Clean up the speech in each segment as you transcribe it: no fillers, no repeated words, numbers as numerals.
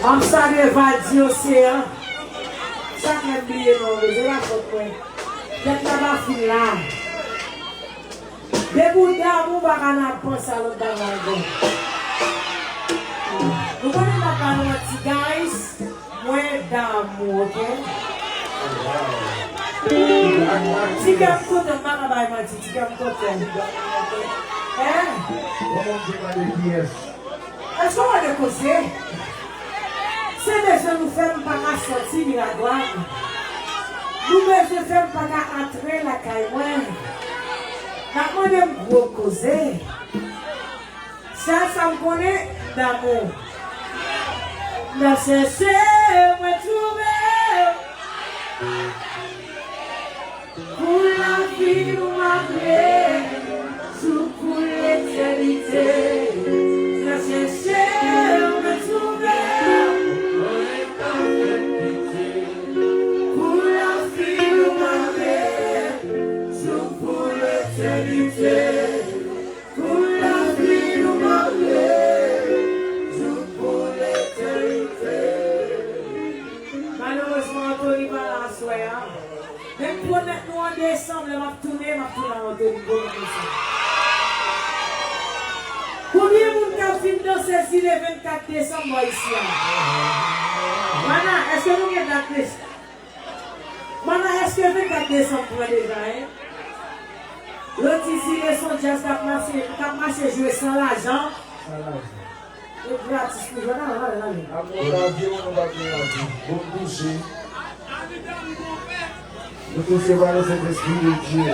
On salue Valdi Océan. Ça m'a oublié, non, je la faute. D'être là-bas, fil là. Des bouts d'amour, on a pensé à l'autre d'avant. Vous connaissez ma parole, guys? Moins d'amour, ok? Si tu as tout un mal à ma petite, tu as tout un. Hein? Est-ce qu'on va le causer? C'est des gens nous faisons pas qu'à sortir de la droite. Nous ne faisons pas qu'à entrer la caille. Quand on aime gros causer, ça me connaît d'amour. Ne cessez de me trouver pour la vie nous m'appeler sous pour l'éternité. Ne cessez de me trouver pour la vie nous m'appeler sous pour l'éternité. Pour la vie nous m'appeler sous pour l'éternité. Malheureusement, Anthony va la soirée. Même pour nous en décembre, je vais tourner en Anthony. Combien de gens filment dans celle-ci le 24 décembre ici? Mana, est-ce que vous avez la piste? Mana, est-ce que le 24 décembre pour déjà? L'autre ici, les sont jazz qui a marché jouer sans l'argent. Et gratis pour jouer. Vous touchez par le Saint-Esprit de Dieu.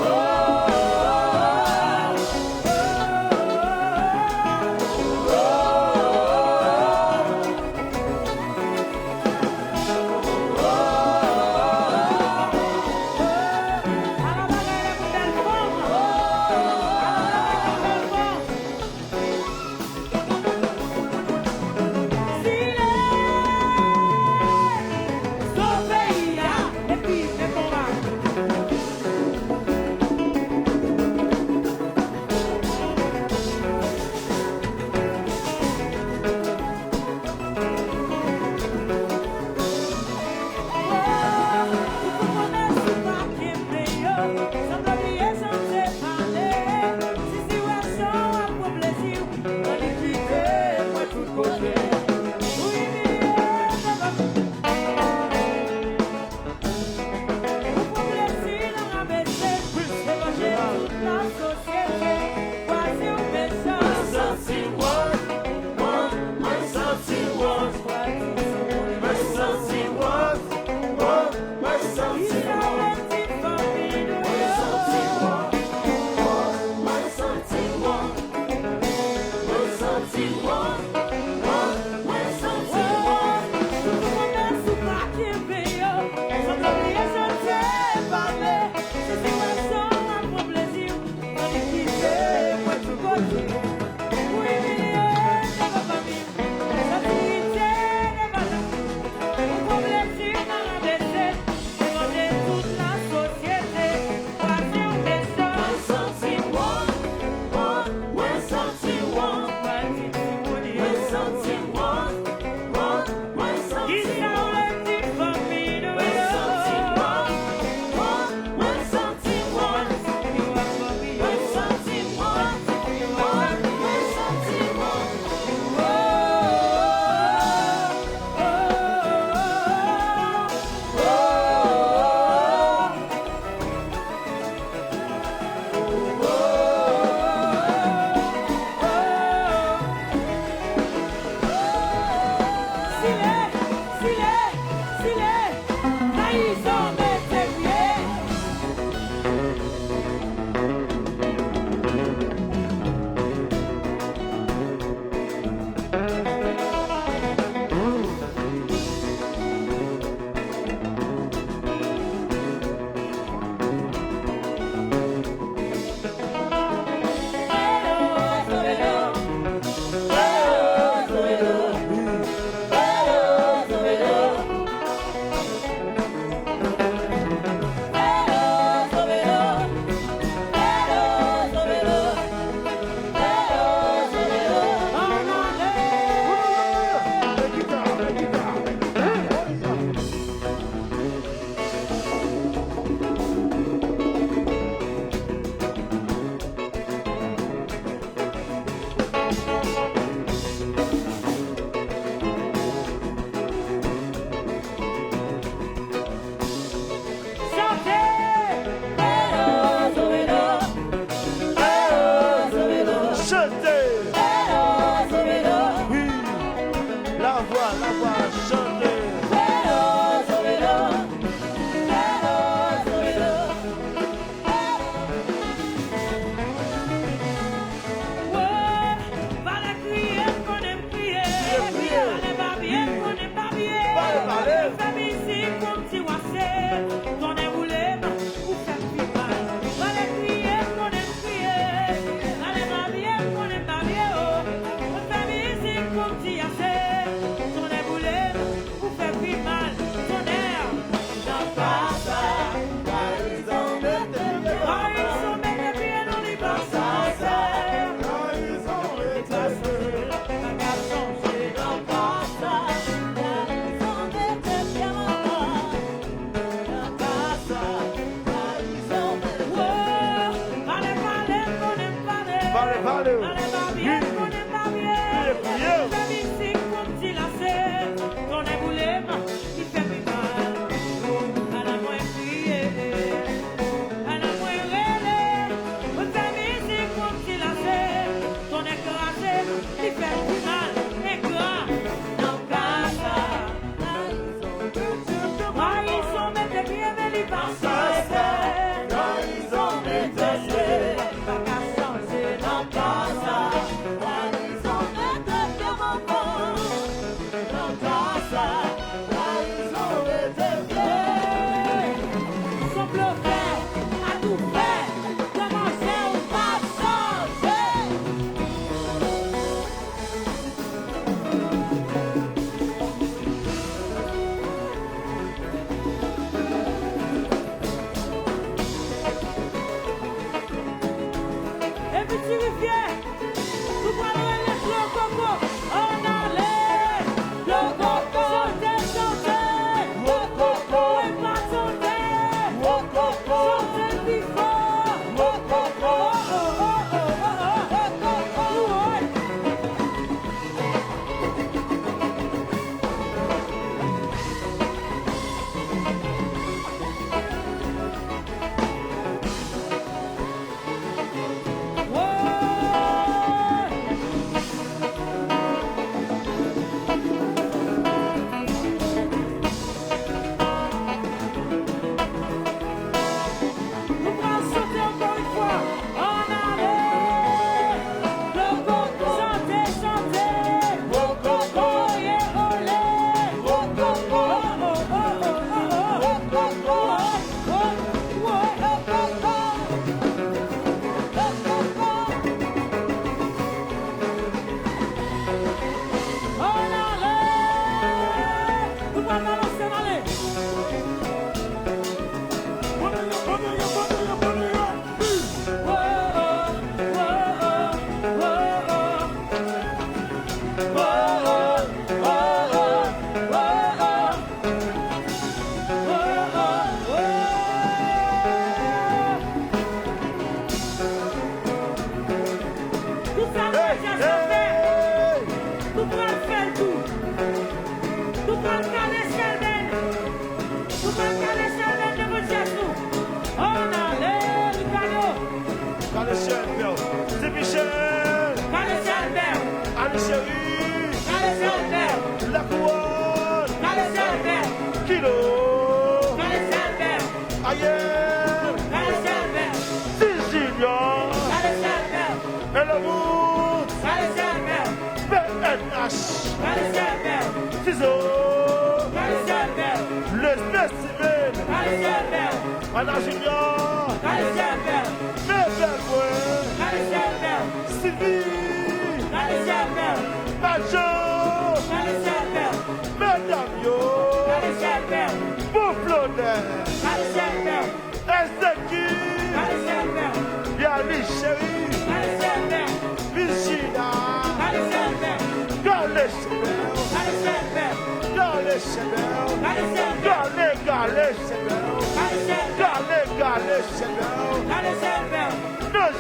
Oh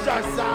Jasa,